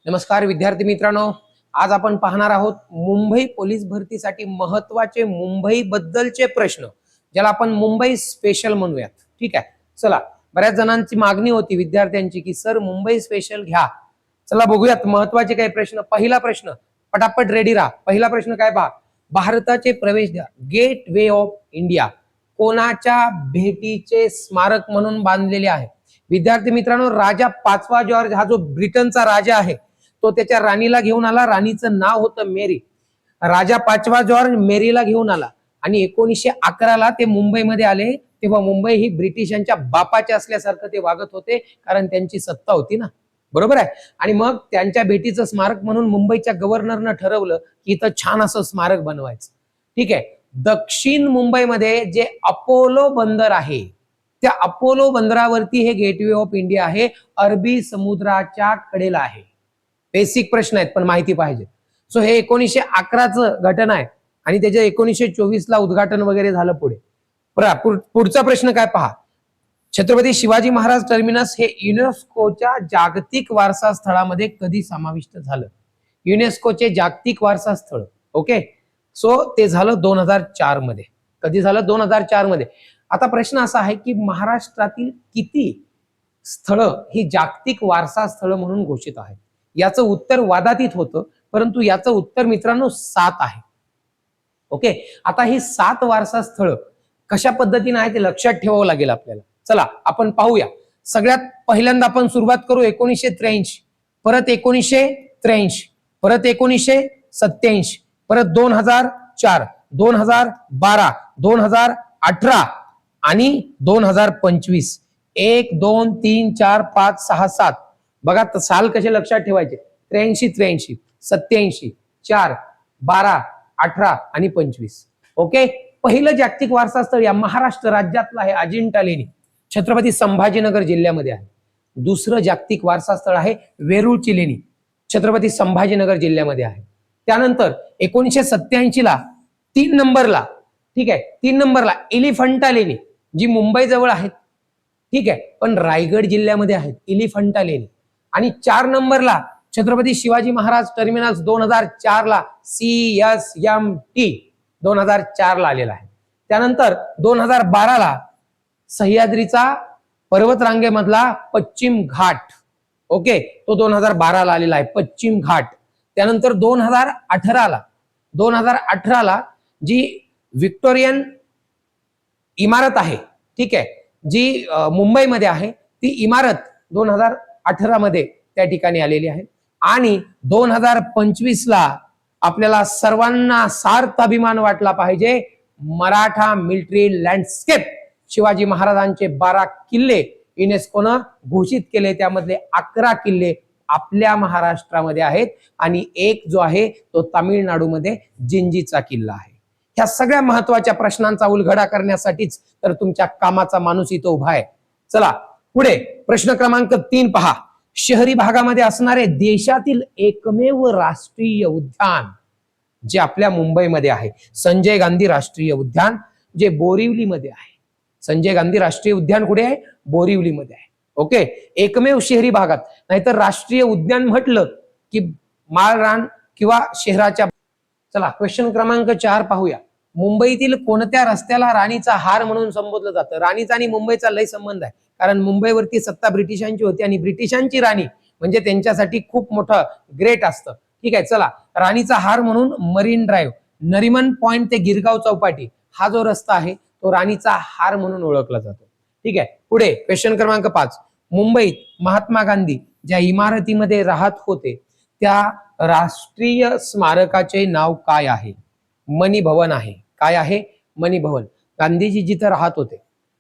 नमस्कार विद्यार्थी मित्रांनो, आज आपण पाहणार आहोत मुंबई पोलीस भरतीसाठी महत्त्वाचे मुंबई बद्दलचे प्रश्न, ज्याला आपण मुंबई स्पेशल म्हणूयात. ठीक आहे, चला. बऱ्याच जणांची मागणी होती विद्यार्थ्यांची की सर मुंबई स्पेशल घ्या. चला बघूयात महत्त्वाचे काही प्रश्न. पहिला प्रश्न, पटापट रेडी राहा. पहिला प्रश्न काय पहा, भारताचे प्रवेशद्वार गेट वे ऑफ इंडिया कोणाच्या भेटीचे स्मारक म्हणून बांधलेले आहे? विद्यार्थी मित्रांनो, राजा 5वा जॉर्ज हा जो ब्रिटनचा राजा आहे तो त्याच्या राणीला घेऊन आला. राणीचं नाव होतं मेरी. राजा 5वा जॉर्ज मेरीला घेऊन आला आणि 1911ला ते मुंबईमध्ये आले. तेव्हा मुंबई ही ब्रिटिशांच्या बापाच्या असल्यासारखं ते वागत होते, कारण त्यांची सत्ता होती ना, बरोबर आहे. आणि मग त्यांच्या भेटीचं स्मारक म्हणून मुंबईच्या गव्हर्नरनं ठरवलं की इथं छान असं स्मारक बनवायचं. ठीक आहे. दक्षिण मुंबईमध्ये जे अपोलो बंदर आहे, त्या अपोलो बंदरावरती हे गेटवे ऑफ इंडिया आहे. अरबी समुद्राच्या कडेला आहे. बेसिक प्रश्न आहेत पण माहिती पाहिजे. सो हे 1911चं घटना आहे आणि त्याच्या 1924ला उद्घाटन वगैरे झालं. पुढचा प्रश्न काय पहा, छत्रपती शिवाजी महाराज टर्मिनस हे युनेस्कोच्या जागतिक वारसा स्थळामध्ये कधी समाविष्ट झालं? युनेस्कोचे जागतिक वारसा स्थळ. ओके, सो ते झालं 2004 मध्ये. कधी झालं? 2004 मध्ये. आता प्रश्न असा आहे की महाराष्ट्रातील किती स्थळं ही जागतिक वारसा स्थळ म्हणून घोषित आहेत? याचं उत्तर वादातीत होतं, परंतु याचं उत्तर मित्रांनो 7 आहे. ओके, आता ही 7 वारसा स्थळ कशा पद्धतीने आहे ते लक्षात ठेवावं लागेल आपल्याला. चला आपण पाहूया. सगळ्यात पहिल्यांदा आपण सुरुवात करू 1983, परत 1983, परत 1987, परत 2004, 2012, 2018 आणि 2025. 1 2 3 4 5 6 7. बघा साल कसे लक्षात ठेवायचे. 83, 83, 87, 4, 12, 18 आणि 25. ओके, पहिलं जागतिक वारसा स्थळ या महाराष्ट्र राज्यातलं आहे अजिंठा लेणी, छत्रपती संभाजीनगर जिल्ह्यामध्ये आहे. दुसरं जागतिक वारसा स्थळ आहे वेरूळची लेणी, छत्रपती संभाजीनगर जिल्ह्यामध्ये आहे. त्यानंतर 1987ला 3 नंबरला, ठीक आहे, 3 नंबरला एलिफंटा लेणी, जी मुंबई जवळ आहेत, ठीक आहे, पण रायगड जिल्ह्यामध्ये आहेत एलिफंटा लेणी. आणि 4 नंबरला छत्रपती शिवाजी महाराज टर्मिनस 2004ला CSMT 2004ला आलेला आहे. त्यानंतर 2012ला सह्याद्रीचा पर्वतरांगेमधला पश्चिम घाट, ओके, तो 2012ला आलेला आहे पश्चिम घाट. त्यानंतर 2018ला जी व्हिक्टोरियन इमारत आहे, ठीक आहे, जी मुंबईमध्ये आहे, ती इमारत 2018 मध्ये त्या ठिकाणी आलेली आहे. आणि 2025ला आपल्याला सर्वांना सार्थ अभिमान वाटला पाहिजे, मराठा मिलिटरी लँडस्केप, शिवाजी महाराजांचे 12 किल्ले युनेस्कोनं घोषित केले. त्यामधले 11 किल्ले आपल्या महाराष्ट्रामध्ये आहेत आणि एक जो आहे तो तामिळनाडूमध्ये जिंजीचा किल्ला आहे. ह्या सगळ्या महत्वाच्या प्रश्नांचा उलगडा करण्यासाठीच तर तुमच्या कामाचा माणूस इथं उभा आहे. चला पुढे प्रश्न क्रमांक 3 पहा. शहरी भागामध्ये असणारे देशातील एकमेव राष्ट्रीय उद्यान जे आपल्या मुंबईमध्ये आहे, संजय गांधी राष्ट्रीय उद्यान, जे बोरिवलीमध्ये आहे. संजय गांधी राष्ट्रीय उद्यान कुठे आहे? बोरिवलीमध्ये आहे. ओके, एकमेव शहरी भागात. नाहीतर राष्ट्रीय उद्यान म्हटलं की माळरान किंवा शहराच्या. चला क्वेश्चन क्रमांक 4 पाहूया. मुंबईतील कोणत्या रस्त्याला राणीचा हार म्हणून संबोधलं जातं? राणीचा आणि मुंबईचा लय संबंध आहे, कारण मुंबईवरती सत्ता ब्रिटिशांची होती आणि ब्रिटिशांची राणी म्हणजे त्यांच्यासाठी खूप मोठं ग्रेट असतं. ठीक आहे, चला. राणीचा हार म्हणून मरीन ड्राईव्ह, नरिमन पॉइंट ते गिरगाव चौपाटी हा जो रस्ता आहे तो राणीचा हार म्हणून ओळखला जातो. ठीक आहे, पुढे क्वेश्चन क्रमांक 5. मुंबईत महात्मा गांधी ज्या इमारतीमध्ये राहत होते त्या राष्ट्रीय स्मारकाचे नाव काय आहे? मनी भवन आहे. काय आहे? मनी भवन. गांधीजी जिथे राहत होते.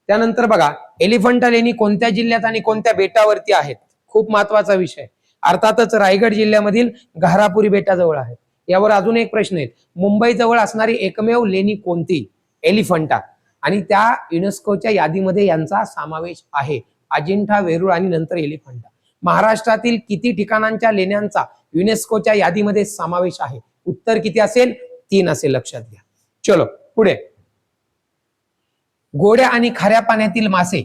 त्यानंतर बघा, एलिफंटा लेणी कोणत्या जिल्ह्यात आणि कोणत्या बेटावरती आहेत? खूप महत्वाचा विषय. अर्थातच रायगड जिल्ह्यामधील घारापुरी बेटाजवळ आहे. यावर अजून एक प्रश्न आहे, मुंबई जवळ असणारी एकमेव लेणी कोणती? एलिफंटा. आणि त्या युनेस्कोच्या यादीमध्ये यांचा समावेश आहे, अजिंठा, वेरूळ आणि नंतर एलिफंटा. महाराष्ट्रातील किती ठिकाणांच्या लेण्यांचा युनेस्कोच्या यादीमध्ये समावेश आहे? उत्तर किती असेल? 3 असेल, लक्षात घ्या. चलो पुढे. गोड्या आणि खाऱ्या पाण्यातील मासे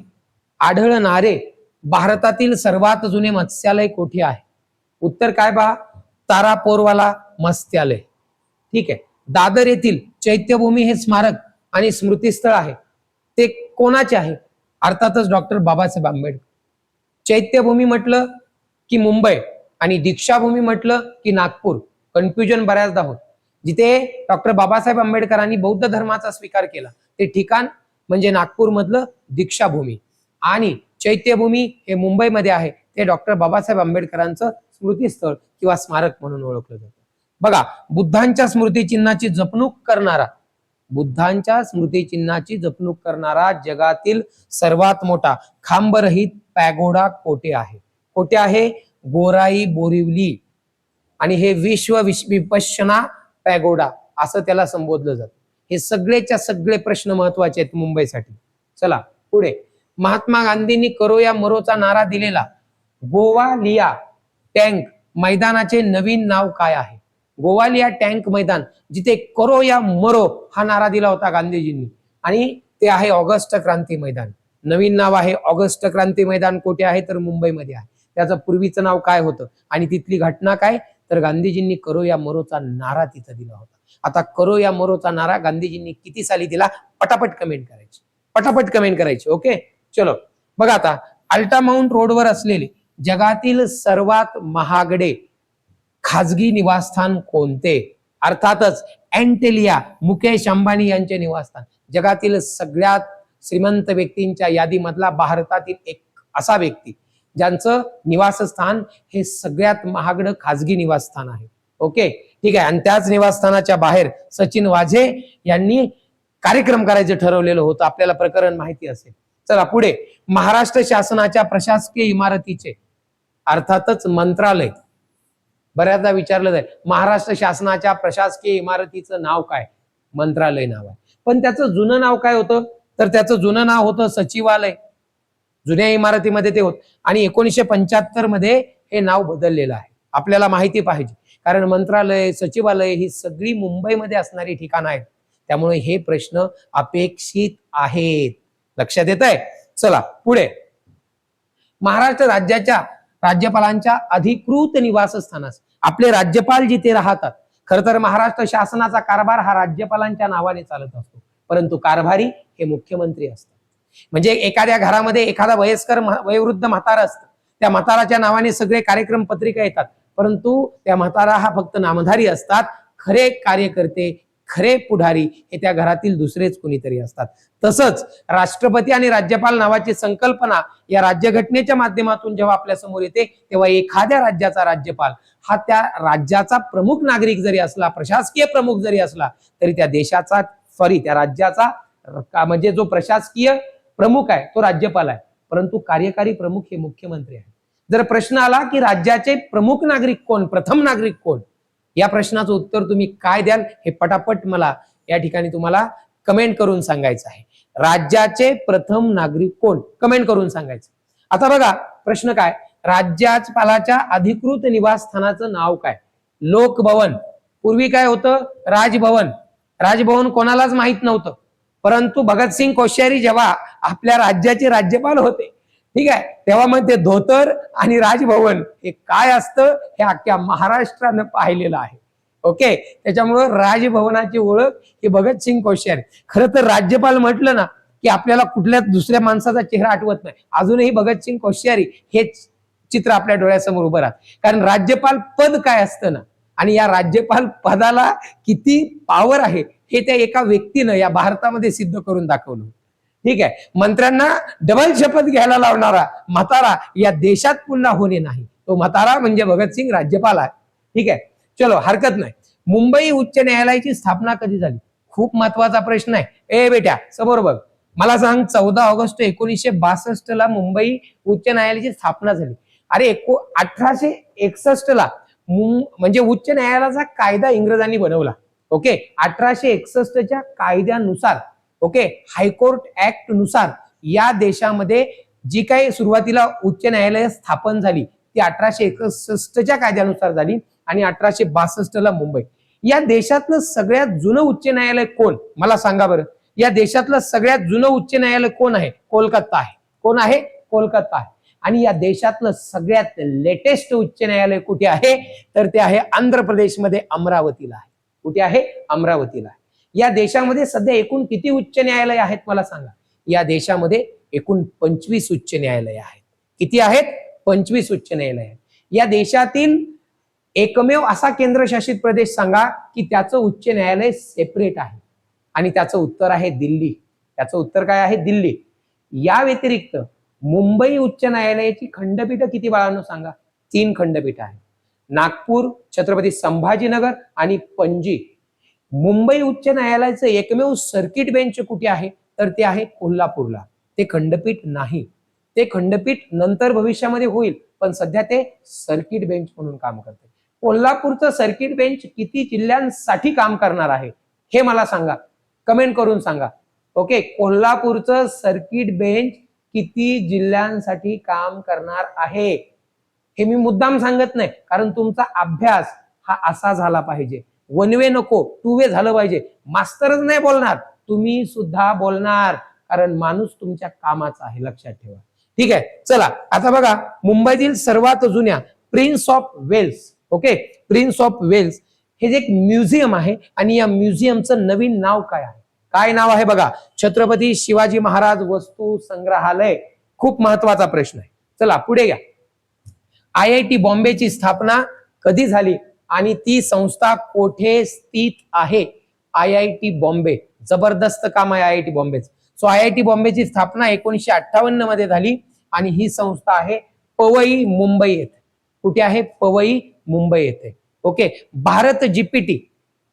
आढळणारे भारतातील सर्वात जुने मत्स्यालय कोठे आहे? उत्तर काय पहा, तारापोरवाला मत्स्यालय. ठीक आहे. दादर येथील चैत्यभूमी हे स्मारक आणि स्मृतीस्थळ आहे, ते कोणाचे आहे? अर्थातच डॉक्टर बाबासाहेब आंबेडकर. चैत्यभूमी म्हटलं की मुंबई आणि दीक्षाभूमी म्हटलं की नागपूर. कन्फ्युजन बऱ्याचदा होत. जिथे डॉक्टर बाबासाहेब आंबेडकरांनी बौद्ध धर्माचा स्वीकार केला ते ठिकाण म्हणजे नागपूर मधलं दीक्षाभूमी, आणि चैत्यभूमी हे मुंबईमध्ये आहे, ते डॉक्टर बाबासाहेब आंबेडकरांचं स्मृतीस्थळ किंवा स्मारक म्हणून ओळखलं जातं. बघा, बुद्धांच्या स्मृतिचिन्हाची जपणूक करणारा जगातील सर्वात मोठा खांबरहित पॅगोडा कोठे आहे? कोठे आहे? गोराई बोरिवली. आणि हे विश्व विपश्यना पॅगोडा असं त्याला संबोधलं जातं. हे सगळेच्या सगळे प्रश्न महत्वाचे आहेत मुंबईसाठी. चला पुढे. महात्मा गांधींनी करो या मरोचा नारा दिलेला गोवालिया टँक मैदानाचे नवीन नाव काय आहे? गोवालिया टँक मैदान, जिथे करो या मरो हा नारा दिला होता गांधीजींनी, आणि ते आहे ऑगस्ट क्रांती मैदान. नवीन नाव आहे ऑगस्ट क्रांती मैदान. कुठे आहे? तर मुंबईमध्ये आहे. त्याचं पूर्वीचं नाव काय होतं आणि तिथली घटना काय? तर गांधीजींनी करो या मरोचा नारा तिथं दिला होता. आता करो या मरोचा नारा गांधीजींनी किती साली दिला? पटापट कमेंट करायची. ओके, चलो बघा आता. अल्टामाउंट रोडवर असलेले जगातील सर्वात महागडे खाजगी निवासस्थान कोणते? अर्थातच अँटेलिया, मुकेश अंबानी यांचे निवासस्थान. जगातील सगळ्यात श्रीमंत व्यक्तींच्या यादीमधला भारतातील एक असा व्यक्ती ज्यांचं निवासस्थान हे सगळ्यात महागडं खाजगी निवासस्थान आहे. ओके, ठीक आहे. आणि त्याच निवासस्थानाच्या बाहेर सचिन वाझे यांनी कार्यक्रम करायचं ठरवलेलं होतं. आपल्याला प्रकरण माहिती असेल. चला पुढे. महाराष्ट्र शासनाच्या प्रशासकीय इमारतीचे, अर्थातच मंत्रालय, बऱ्याचदा विचारलं जाईल महाराष्ट्र शासनाच्या प्रशासकीय इमारतीचं नाव काय? मंत्रालय नाव आहे. पण त्याचं जुनं नाव काय होतं? तर त्याचं जुनं नाव होतं सचिवालय. जुन्या इमारतीमध्ये ते होत, आणि 1975 मध्ये हे नाव बदललेलं आहे. आपल्याला माहिती पाहिजे, कारण मंत्रालय, सचिवालय ही सगळी मुंबईमध्ये असणारी ठिकाणं आहेत. त्यामुळे हे प्रश्न अपेक्षित आहेत. लक्षात येत आहे? चला पुढे. महाराष्ट्र राज्याच्या राज्यपालांच्या अधिकृत निवासस्थानास आपले राज्यपाल जिथे राहतात. खरं तर महाराष्ट्र शासनाचा कारभार हा राज्यपालांच्या नावाने चालत असतो, परंतु कारभारी हे मुख्यमंत्री असतात. म्हणजे एखाद्या घरामध्ये एखादा वयस्कर वयोवृद्ध म्हातारा असतं, त्या म्हाताराच्या नावाने सगळे कार्यक्रम पत्रिका येतात, परंतु त्या म्हातारा हा फक्त नामधारी असतात. खरे कार्यकर्ते, खरे पुढारी हे त्या घरातील दुसरेच कोणीतरी असतात. तसंच राष्ट्रपती आणि राज्यपाल नावाची संकल्पना या राज्यघटनेच्या माध्यमातून जेव्हा आपल्या समोर येते, तेव्हा एखाद्या राज्याचा राज्यपाल हा त्या राज्याचा प्रमुख नागरिक जरी असला, प्रशासकीय प्रमुख जरी असला, तरी त्या देशाचा त्या राज्याचा म्हणजे जो प्रशासकीय प्रमुख आहे तो राज्यपाल आहे, परंतु कार्यकारी प्रमुख हे मुख्यमंत्री आहे. जर प्रश्न आला की राज्याचे प्रमुख नागरिक कोण, प्रथम नागरिक कोण, या प्रश्नाचं उत्तर तुम्ही काय द्याल हे पटापट मला या ठिकाणी तुम्हाला कमेंट करून सांगायचं आहे. राज्याचे प्रथम नागरिक कोण, कमेंट करून सांगायचं. आता बघा प्रश्न काय, राज्यपालाच्या अधिकृत निवासस्थानाचं नाव काय? लोकभवन. पूर्वी काय होतं? राजभवन. राजभवन कोणालाच माहित नव्हतं, परंतु भगतसिंग कोश्यारी जेव्हा आपल्या राज्याचे राज्यपाल होते, ठीक आहे, तेव्हा मग ते धोतर आणि राजभवन हे काय असतं हे अख्ख्या महाराष्ट्रानं पाहिलेलं आहे. ओके, त्याच्यामुळं राजभवनाची ओळख ही भगतसिंग कोश्यारी. खरं तर राज्यपाल म्हटलं ना की आपल्याला कुठल्या दुसऱ्या माणसाचा चेहरा आठवत नाही. अजूनही भगतसिंग कोश्यारी हेच चित्र आपल्या डोळ्यासमोर उभं राहत, कारण राज्यपाल पद काय असतं ना, आणि या राज्यपाल पदाला किती पॉवर आहे हे त्या एका व्यक्तीनं या भारतामध्ये सिद्ध करून दाखवलं. ठीक आहे, मंत्र्यांना डबल शपथ घ्यायला लावणारा म्हातारा या देशात पुन्हा होणे नाही. तो म्हातारा म्हणजे भगतसिंग राज्यपाल आहे. ठीक आहे, चलो हरकत नाही. मुंबई उच्च न्यायालयाची स्थापना कधी झाली? खूप महत्वाचा प्रश्न आहे. ए बेट्या समोर बघ, मला सांग 14 ऑगस्ट 1962 ला मुंबई उच्च न्यायालयाची स्थापना झाली. अरे 1861 ला म्हणजे उच्च न्यायालयाचा कायदा इंग्रजांनी बनवला. ओके, 1861च्या कायद्यानुसार, ओके, हायकोर्ट ऍक्ट नुसार या देशामध्ये जी काही सुरुवातीला उच्च न्यायालय स्थापन झाली ती 1861च्या कायद्यानुसार झाली, आणि 1862 ला मुंबई. या देशातलं सगळ्यात जुनं उच्च न्यायालय कोण, मला सांगा बरं. या देशातलं सगळ्यात जुनं उच्च न्यायालय कोण आहे? कोलकाता आहे. कोण आहे? कोलकाता आहे. आणि या देशातलं सगळ्यात लेटेस्ट उच्च न्यायालय कुठे आहे तर ते आहे आंध्र प्रदेशमध्ये अमरावतीला आहे. कुठे आहे? अमरावतीला आहे. या देशामध्ये सध्या एकूण किती उच्च न्यायालय आहेत मला सांगा? या देशामध्ये एकूण 25 उच्च न्यायालय आहेत. किती आहेत? 25 उच्च न्यायालय आहेत. या देशातील एकमेव असा केंद्रशासित प्रदेश सांगा की त्याचं उच्च न्यायालय सेपरेट आहे आणि त्याचं उत्तर आहे दिल्ली. त्याचं उत्तर काय आहे? दिल्ली. या व्यतिरिक्त मुंबई उच्च न्यायालयाची खंडपीठ किती बाळांनो सांगा? 3 खंडपीठ आहे. नागपूर, छत्रपती संभाजीनगर आणि पणजी. मुंबई उच्च न्यायालयाचं एकमेव सर्किट बेंच कुठे आहे तर ते आहे कोल्हापूरला. ते खंडपीठ नाही. ते खंडपीठ नंतर भविष्यामध्ये होईल पण सध्या ते सर्किट बेंच म्हणून काम करते. कोल्हापूरचं सर्किट बेंच किती जिल्ह्यांसाठी काम करणार आहे हे मला सांगा, कमेंट करून सांगा. ओके, कोल्हापूरचं सर्किट बेंच किती जिल्ह्यांसाठी काम करणार आहे हे मी मुद्दाम सांगत नाही, कारण तुमचा अभ्यास हा असा झाला पाहिजे. 1 वे नको, 2 वे झालं पाहिजे. मास्तरच नाही बोलणार, तुम्ही सुद्धा बोलणार, कारण माणूस तुमच्या कामाचा आहे, लक्षात ठेवा. ठीक आहे, चला आता बघा मुंबईतील सर्वात जुन्या Prince of Wales, okay, Prince of Wales हे जे एक म्युझियम आहे आणि या म्युझियमचं नवीन नाव काय आहे? काय नाव आहे बघा? छत्रपती शिवाजी महाराज वस्तू संग्रहालय. खूप महत्वाचा प्रश्न आहे. चला पुढे घ्या. IIT बॉम्बेची स्थापना कधी झाली आणि ती संस्था कोठे स्थित आहे? IIT बॉम्बे. जबरदस्त काम आहे IIT बॉम्बेचं. सो IIT बॉम्बेची स्थापना 1958 मध्ये झाली आणि ही संस्था आहे पवई मुंबई येथे. कुठे आहे? पवई मुंबई येथे. ओके, भारत GPT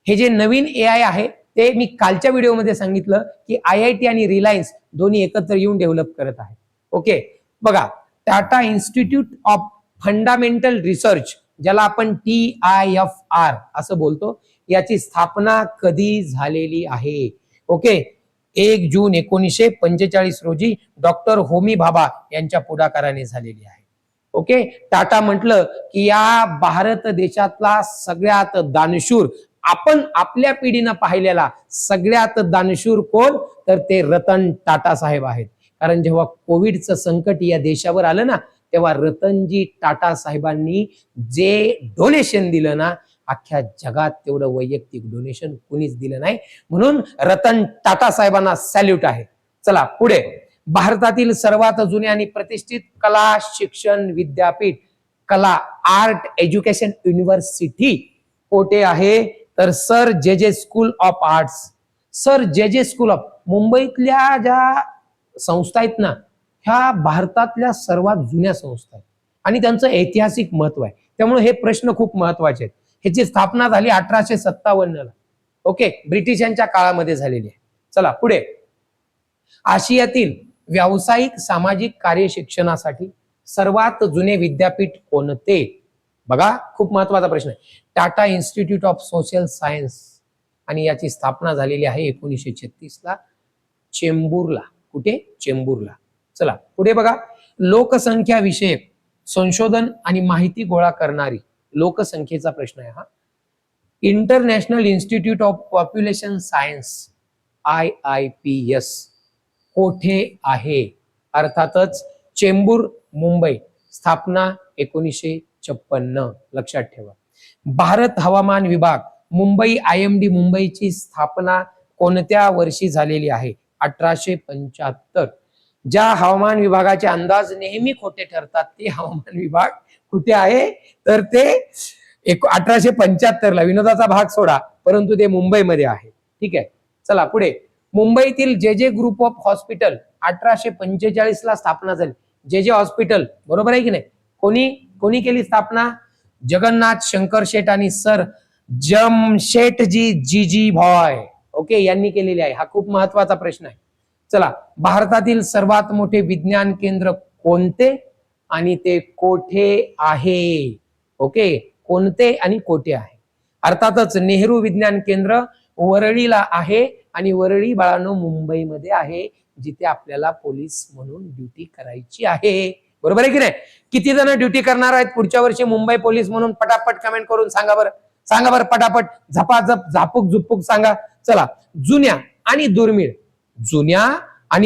हे जे नवीन AI आहे ते मी कालच्या व्हिडिओमध्ये सांगितलं की IIT आणि रिलायन्स दोन्ही एकत्र येऊन डेव्हलप करत आहे. ओके, बघा Tata institute of fundamental research, ज्याला आपण TIFR असं बोलतो, याची स्थापना कधी झालेली आहे? ओके, 1 जून 1945 रोजी डॉक्टर होमी भाभा यांच्या पुढाकाराने झालेली आहे. ओके, टाटा म्हटलं की या भारत देशातला सगळ्यात दानशूर, आपण आपल्या पिढीनं पाहिलेला सगळ्यात दानशूर कोण तर ते रतन टाटा साहेब आहेत. कारण जेव्हा कोविडचं संकट या देशावर आलं ना तेव्हा रतनजी टाटा साहेबांनी जे डोनेशन दिलं ना, अख्ख्या जगात तेवढं वैयक्तिक डोनेशन कुणीच दिलं नाही. म्हणून रतन टाटा साहेबांना सॅल्यूट आहे. चला पुढे. भारतातील सर्वात जुने आणि प्रतिष्ठित कला शिक्षण विद्यापीठ, कला आर्ट एज्युकेशन युनिव्हर्सिटी कोठे आहे तर सर जे स्कूल ऑफ आर्ट्स. सर जे स्कूल ऑफ, मुंबईतल्या ज्या संस्था आहेत ना ह्या भारतातल्या सर्वात जुन्या संस्था आहेत आणि त्यांचं ऐतिहासिक महत्व आहे. त्यामुळे हे प्रश्न खूप महत्वाचे आहेत. ह्याची स्थापना झाली 1857 ला. ओके, ब्रिटिशांच्या काळामध्ये झालेली आहे. चला पुढे. आशियातील व्यावसायिक सामाजिक कार्य शिक्षणासाठी सर्वात जुने विद्यापीठ कोणते? बघा खूप महत्वाचा प्रश्न आहे. Tata institute of social science आणि याची स्थापना झालेली आहे 1936 ला चेंबूरला. कुठे? चेंबूरला. चला पुढे बघा. लोकसंख्या विषयक संशोधन आणि माहिती गोळा करणारी, लोकसंख्येचा प्रश्न आहे हा, international institute of population science IIPS कोठे आहे? अर्थातच चेंबूर मुंबई. स्थापना 1956. लक्षात ठेवा. भारत हवामान विभाग मुंबई IMD मुंबईची स्थापना कोणत्या वर्षी झालेली आहे? 1875. ज्या हवामान विभागाचे अंदाज नेहमी खोटे ठरतात ते हवामान विभाग कुठे आहे तर ते 1875 ला. विनोदाचा भाग सोडा, परंतु ते मुंबईमध्ये आहे. ठीक आहे, चला पुढे. मुंबईतील जे ग्रुप ऑफ हॉस्पिटल 1845 ला स्थापना झाली. जे हॉस्पिटल, बरोबर आहे की नाही? कोणी केली स्थापना? जगन्नाथ शंकर शेठ आणि सर जमशेटजी जीजी भॉय, ओके, यांनी केलेली आहे. हा खूप महत्वाचा प्रश्न आहे. चला, भारतातील सर्वात मोठे विज्ञान केंद्र कोणते आणि ते कोठे आहे? ओके, कोणते आणि कोठे आहे? अर्थातच नेहरू विज्ञान केंद्र वरळीला आहे आणि वरळी बाळांनो मुंबईमध्ये आहे, जिथे आपल्याला पोलीस म्हणून ड्युटी करायची आहे. बरोबर आहे की नाही? किती जण ड्युटी करणार आहेत पुढच्या वर्षी मुंबई पोलीस म्हणून? पटापट कमेंट करून सांगा बरं. सांगा बरं पटापट, झपाझप झापूक झुपूक सांगा. चला, जुन्या आणि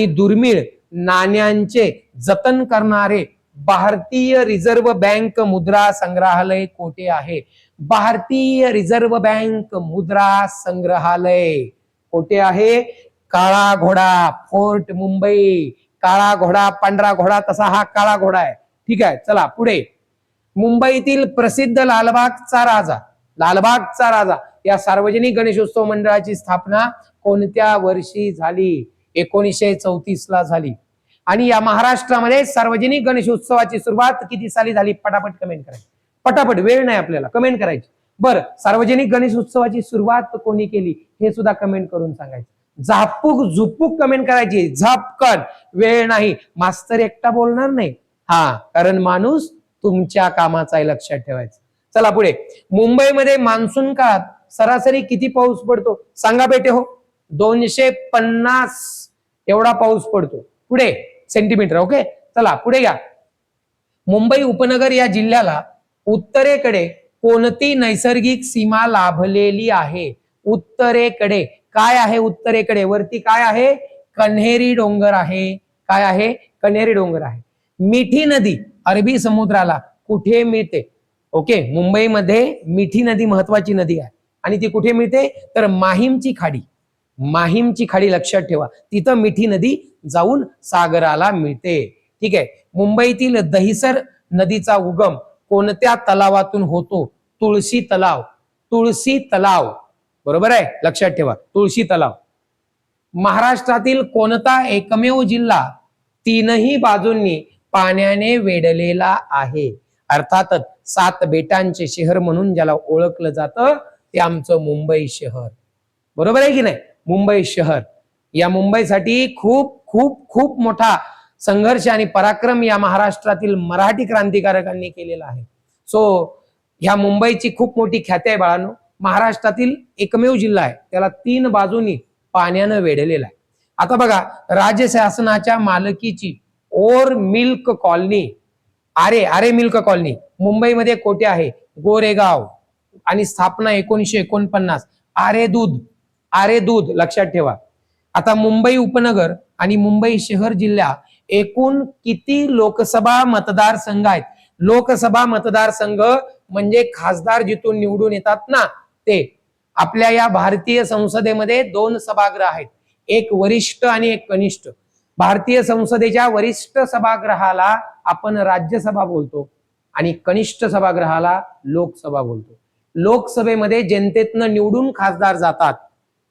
दुर्मिळ नाण्यांचे जतन करणारे भारतीय रिझर्व्ह बँक मुद्रा संग्रहालय कोठे आहे? भारतीय रिझर्व्ह बँक मुद्रा संग्रहालय कोठे आहे? काळा घोडा, फोर्ट मुंबई. काळा घोडा, पांढरा घोडा, तसा हा काळा घोडा आहे. ठीक आहे, चला पुढे. मुंबईतील प्रसिद्ध लालबागचा राजा, लालबागचा राजा या सार्वजनिक गणेशोत्सव मंडळाची स्थापना कोणत्या वर्षी झाली? 1934 ला झाली. आणि या महाराष्ट्रामध्ये सार्वजनिक गणेशोत्सवाची सुरुवात किती साली झाली? पटापट कमेंट करायची, पटापट, वेळ नाही आपल्याला, कमेंट करायची. बरं, सार्वजनिक गणेशोत्सवाची सुरुवात कोणी केली हे सुद्धा कमेंट करून सांगायचं. झापूक झुपूक कमेंट करायची, झपकन, वेळ नाही. मास्तर एकटा बोलणार नाही, हा, कारण माणूस तुमच्या कामाचा आहे, लक्षात ठेवायचं. चला पुढे. मुंबईमध्ये मान्सून काळात सरासरी किती पाऊस पडतो? सांगा बेटे हो. 250 एवढा पाऊस पडतो. पुढे सेंटीमीटर. ओके, चला पुढे घ्या. मुंबई उपनगर या जिल्ह्याला उत्तरेकडे कोणती नैसर्गिक सीमा लाभलेली आहे? उत्तरेकडे काय आहे? उत्तरेकडे वरती काय आहे? कन्हेरी डोंगर आहे. काय आहे? कन्हेरी डोंगर आहे. मिठी नदी अरबी समुद्राला कुठे मिळते? ओके, मुंबईमध्ये मिठी नदी महत्वाची नदी आहे आणि ती कुठे मिळते? तर माहीमची खाडी. माहीमची खाडी लक्षात ठेवा, तिथं मिठी नदी जाऊन सागराला मिळते. ठीक आहे. मुंबईतील दहिसर नदीचा उगम कोणत्या तलावातून होतो? तुळशी तलाव. तुळशी तलाव, बरोबर आहे, लक्षात ठेवा, तुळशी तलाव. महाराष्ट्रातील कोणता एकमेव जिल्हा तीनही बाजूंनी पाण्याने वेढलेला आहे? अर्थातच 7 बेटांचे शहर म्हणून ज्याला ओळखलं जातं ते आमचं मुंबई शहर. बरोबर आहे की नाही? मुंबई शहर. या मुंबईसाठी खूप खूप खूप मोठा संघर्ष आणि पराक्रम या महाराष्ट्रातील मराठी क्रांतिकारकांनी केलेला आहे. सो ह्या मुंबईची खूप मोठी ख्याती आहे बाळांनो. महाराष्ट्रातील एकमेव जिल्हा आहे, त्याला 3 बाजूनी पाण्यानं वेढलेला आहे. आता बघा, राज्य शासनाच्या मालकीची Aarey Milk Colony, Aarey Milk Colony मुंबईमध्ये कोठे आहे? गोरेगाव. आणि स्थापना 1949. आरे दूध लक्षात ठेवा. आता मुंबई उपनगर आणि मुंबई शहर जिल्हा एकूण किती लोकसभा मतदारसंघ आहेत? लोकसभा मतदारसंघ म्हणजे खासदार जिथून निवडून येतात ना ते. आपल्या या भारतीय संसदेमध्ये 2 सभागृह आहेत, एक वरिष्ठ आणि एक कनिष्ठ. भारतीय संसदेच्या वरिष्ठ सभागृहाला आपण राज्यसभा बोलतो आणि कनिष्ठ सभागृहाला लोकसभा बोलतो. लोकसभेमध्ये जनतेतनं निवडून खासदार जातात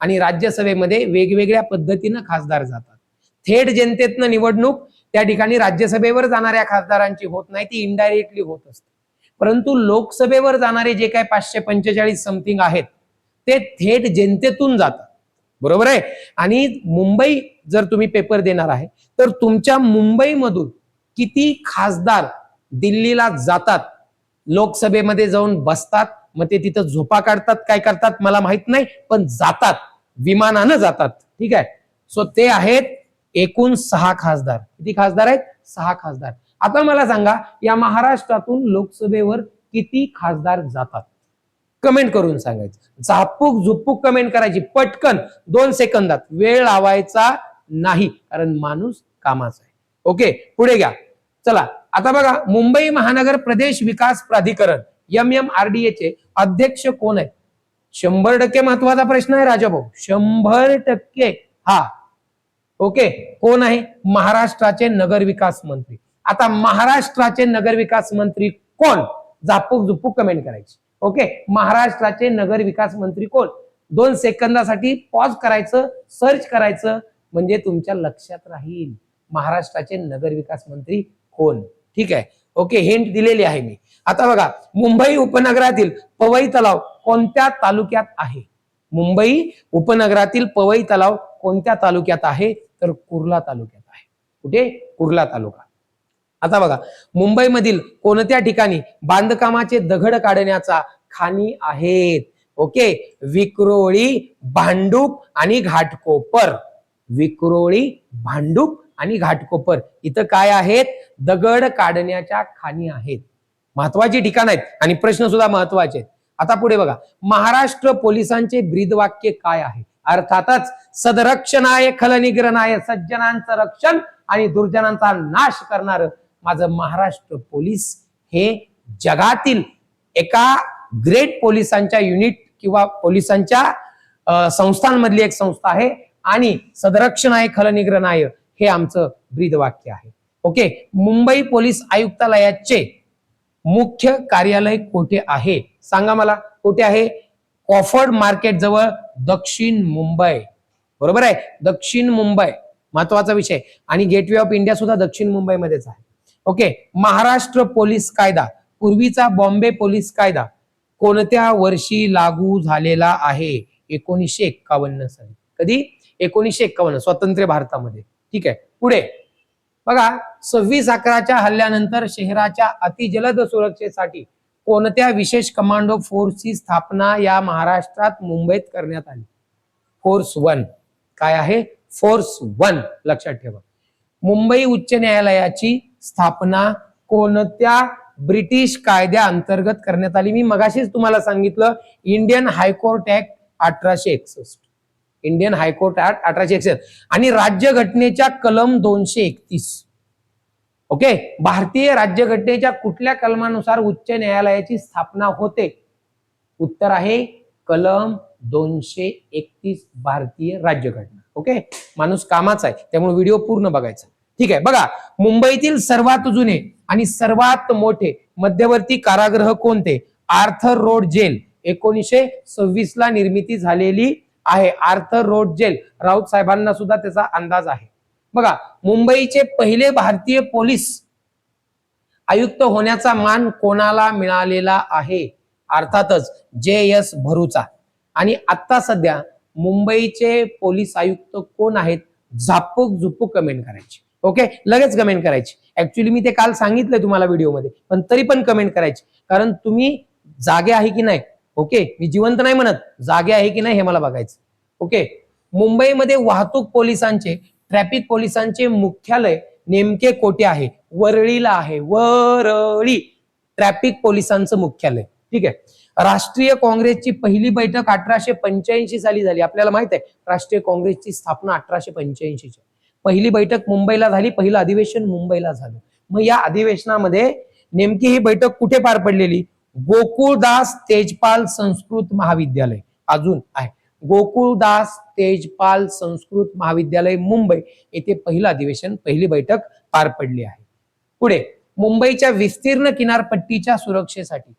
आणि राज्यसभेमध्ये वेगवेगळ्या पद्धतीनं खासदार जातात. थेट जनतेतनं निवडणूक त्या ठिकाणी राज्यसभेवर जाणाऱ्या खासदारांची होत नाही, ती इनडायरेक्टली होत असते. परंतु लोकसभेवर जाणारे जे काही 545 समथिंग आहेत ते थेट जनतेतून जातात. बरोबर आहे. आणि मुंबई जर तुम्ही पेपर देणार आहे तर तुमच्या मुंबईमधून किती खासदार दिल्लीला जातात, लोकसभेमध्ये जाऊन बसतात, मग ते तिथं झोपा काढतात, काय करतात मला माहित नाही, पण जातात, विमानानं जातात. ठीक आहे. सो ते आहेत एकूण 6 खासदार. किती खासदार आहेत? 6 खासदार. आता मला सांगा, या महाराष्ट्रातून लोकसभेवर किती खासदार जातात? कमेंट करून सांगायचं. झापूक झुपूक कमेंट करायची, पटकन 2 सेकंदात, वेळ लावायचा नाही, कारण माणूस कामाचा आहे. ओके, पुढे घ्या. चला आता बघा, मुंबई महानगर प्रदेश विकास प्राधिकरण MMRDA चे अध्यक्ष कोण आहेत? 100% महत्वाचा प्रश्न आहे राजाभाऊ, 100%. हा, ओके, कोण आहे? महाराष्ट्राचे नगर विकास मंत्री. आता महाराष्ट्राचे नगर विकास मंत्री कोण? झापूक झुपूक कमेंट करायची. ओके, महाराष्ट्राचे नगर विकास मंत्री कोण? 2 सेकंदासाठी पॉज करायचं, सर्च करायचं, म्हणजे तुमच्या लक्षात राहील महाराष्ट्राचे नगर विकास मंत्री कोण. ठीक आहे. ओके, हिंट दिलेली आहे मी. आता बघा, मुंबई उपनगरातील पवई तलाव कोणत्या तालुक्यात आहे? मुंबई उपनगरातील पवई तलाव कोणत्या तालुक्यात आहे? तर कुर्ला तालुक्यात आहे. कुठे? कुर्ला तालुका. आता बघा, मुंबईमधील कोणत्या ठिकाणी बांधकामाचे दगड काढण्याचा खाणी आहेत? ओके, विक्रोळी, भांडूप आणि घाटकोपर. विक्रोळी, भांडूप आणि घाटकोपर इथं काय आहेत? दगड काढण्याच्या खाणी आहेत. महत्वाची ठिकाण आहेत आणि प्रश्न सुद्धा महत्वाचे आहेत. आता पुढे बघा, महाराष्ट्र पोलिसांचे ब्रीदवाक्य काय आहे? अर्थातच सदरक्षणाय खलनिग्रहणाय, सज्जनांचं रक्षण आणि दुर्जनांचा नाश करणार माझं महाराष्ट्र पोलीस हे जगातील एका ग्रेट पोलिसांच्या युनिट किंवा पोलिसांच्या संस्थांमधली एक संस्था आहे आणि सदरक्षणाय खलनिग्रहणाय हे आमचं ब्रीदवाक्य आहे. ओके, मुंबई पोलीस आयुक्तालयाचे मुख्य कार्यालय कुठे आहे सांगा मला, कुठे आहे? कॉफर्ड मार्केट जवळ, दक्षिण मुंबई. बरोबर आहे, दक्षिण मुंबई महत्वाचा विषय. आणि गेटवे ऑफ इंडिया सुद्धा दक्षिण मुंबईमध्येच आहे. ओके, महाराष्ट्र पोलीस कायदा, पूर्वीचा बॉम्बे पोलीस कायदा कोणत्या वर्षी लागू झालेला आहे? 1951 साली. कधी? 1951, स्वतंत्र भारतामध्ये. ठीक आहे, पुढे बघा, 26/11च्या हल्ल्यानंतर शहराच्या अतिजलद सुरक्षेसाठी कोणत्या विशेष कमांडो फोर्सची स्थापना या महाराष्ट्रात मुंबईत करण्यात आली? फोर्स 1. काय आहे? फोर्स 1 लक्षात ठेवा. मुंबई उच्च न्यायालयाची स्थापना कोणत्या ब्रिटिश कायद्या अंतर्गत करण्यात आली? मी मगाशीच तुम्हाला सांगितलं, Indian high court act 1861. Indian high court act 1861 आणि राज्यघटनेच्या कलम 231. ओके, भारतीय राज्यघटनेच्या कुठल्या कलमानुसार उच्च न्यायालयाची स्थापना होते? उत्तर आहे कलम 231 भारतीय राज्यघटना. ओके, माणूस कामाचा आहे त्यामुळे व्हिडिओ पूर्ण बघायचा. ठीक आहे, बघा, मुंबईतील सर्वात जुने आणि सर्वात मोठे मध्यवर्ती कारागृह कोणते? आर्थर रोड जेल 1926 ला निर्मिती झालेली आहे. आर्थर रोड जेल, राऊत साहेबांना सुद्धा त्याचा अंदाज आहे. बघा, मुंबईचे पहिले भारतीय पोलीस आयुक्त होण्याचा मान कोणाला मिळालेला आहे? अर्थातच JS भरूचा. आणि आता सध्या मुंबईचे पोलीस आयुक्त कोण आहेत? झापूक झुपूक कमेंट करायची. ओके, लगेच कमेंट करायची. ऍक्च्युली मी ते काल सांगितलंय तुम्हाला व्हिडिओमध्ये, पण तरी पण कमेंट करायची, कारण तुम्ही जागे आहे की नाही. ओके, मी जिवंत नाही म्हणत, जागे आहे की नाही हे मला बघायचं. ओके, मुंबईमध्ये वाहतूक पोलिसांचे, ट्रॅफिक पोलिसांचे मुख्यालय नेमके कोठे आहे? वरळीला आहे. वरळी ट्रॅफिक पोलिसांचं मुख्यालय. ठीक आहे, राष्ट्रीय काँग्रेसची पहिली बैठक 1885 साली झाली. आपल्याला माहित आहे राष्ट्रीय काँग्रेसची स्थापना 1885 ची. पहिली बैठक मुंबईला झाली, पहिलं अधिवेशन मुंबईला झालं. मग या अधिवेशनामध्ये नेमकी ही बैठक कुठे पार पडलेली? गोकुळदास तेजपाल संस्कृत महाविद्यालय अजून आहे. गोकुळदास तेजपाल संस्कृत महाविद्यालय मुंबई येथे पहिलं अधिवेशन, पहिली बैठक पार पडली आहे. पुढे, मुंबईच्या विस्तीर्ण किनारपट्टीच्या सुरक्षेसाठी,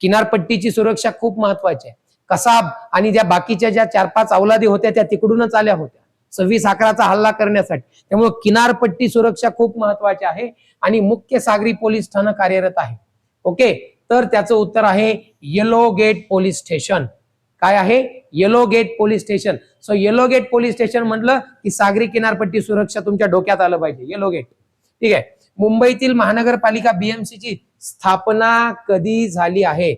किनारपट्टीची सुरक्षा खूप महत्वाची आहे. कसाब आणि ज्या बाकीच्या ज्या 4-5 अवलादी होत्या त्या तिकडूनच आल्या होत्या 26/11चा हल्ला करण्यासाठी. त्यामुळे किनारपट्टी सुरक्षा खूप महत्वाची आहे आणि मुख्य सागरी पोलीस ठाणं कार्यरत आहे. ओके, तर त्याचं उत्तर आहे येलो गेट पोलीस स्टेशन. काय आहे? Yellow Gate police station. So Yellow Gate police station म्हटलं की सागरी किनारपट्टी सुरक्षा तुमच्या डोक्यात आलं पाहिजे, येलो गेट. ठीक आहे, मुंबईतील महानगरपालिका BMC ची स्थापना कधी झाली आहे?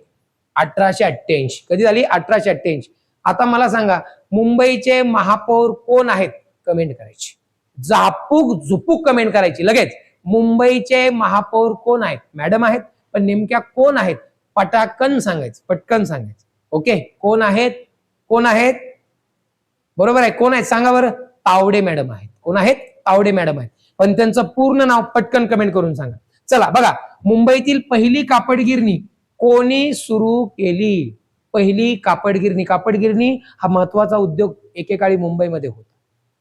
1888. कधी झाली? 1888. आता मला सांगा, मुंबईचे महापौर कोण आहेत? कमेंट करायची, झापूक झुपूक कमेंट करायची लगेच. मुंबईचे महापौर कोण आहेत? मॅडम आहेत, पण नेमक्या कोण आहेत? पटाकन सांगायचं, पटकन सांगायचं. ओके, कोण आहेत? कोण आहेत? बरोबर आहे, कोण आहेत सांगा बरं? तावडे मॅडम आहेत. कोण आहेत? तावडे मॅडम आहेत. पण त्यांचं पूर्ण नाव पटकन कमेंट करून सांगा. चला बघा, मुंबईतील पहिली कापड गिरणी कोणी सुरू केली? पहिली कापड गिरणी. कापड गिरणी हा महत्वाचा उद्योग एकेकाळी मुंबईमध्ये होता.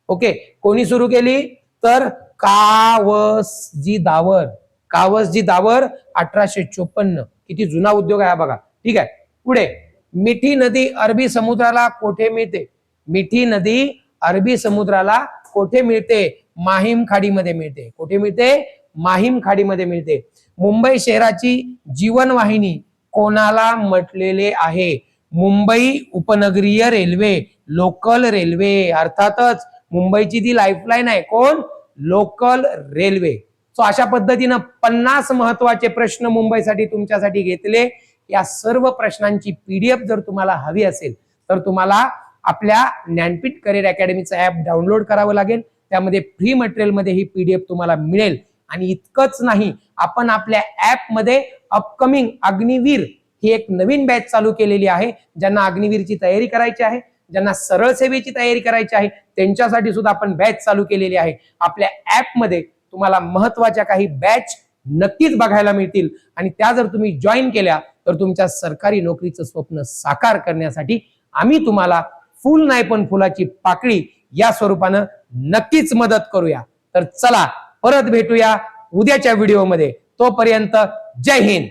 ओके, कोणी सुरू केली? तर कावसजी दावर. कावसजी दावर 1854. किती जुना उद्योग आहे बघा. ठीक आहे, पुढे, मिठी नदी अरबी समुद्राला कोठे मिळते? मिठी नदी अरबी समुद्राला कोठे मिळते? माहीम खाडीमध्ये मिळते. कुठे मिळते? माहीम खाडीमध्ये मिळते. मुंबई शहराची जीवनवाहिनी कोणाला म्हटलेले आहे? मुंबई उपनगरीय रेल्वे, लोकल रेल्वे. अर्थातच मुंबईची ती लाईफलाईन आहे. कोण? Local railway. सो अशा पद्धतीनं 50 महत्वाचे प्रश्न मुंबईसाठी तुमच्यासाठी घेतले. या सर्व प्रश्नांची PDF जर तुम्हाला हवी असेल तर तुम्हाला आपल्या ज्ञानपीठ करिअर अकॅडमीचं ऍप डाउनलोड करावं लागेल. त्यामध्ये फ्री मटेरियल मध्ये ही PDF तुम्हाला मिळेल. आणि इतकंच नाही, आपण आपल्या ऍप मध्ये अपकमिंग अग्निवीर ही एक नवीन बॅच चालू केलेली आहे. ज्यांना अग्निवीरची तयारी करायची आहे, ज्यांना सरळ सेवेची तयारी करायची आहे, त्यांच्यासाठी सुद्धा आपण बॅच चालू केलेली आहे. आपल्या ऍप मध्ये तुम्हाला महत्वाच्या काही बॅच नक्कीच बघायला मिळतील आणि त्या जर तुम्ही जॉईन केल्या तर तुमच्या सरकारी नोकरीचं स्वप्न साकार करण्यासाठी आम्ही तुम्हाला फुल नाही पण फुलाची पाकळी या स्वरूपानं नक्कीच मदत करूया. तर चला परत भेटूया उद्याच्या व्हिडिओमध्ये. तोपर्यंत जय हिंद.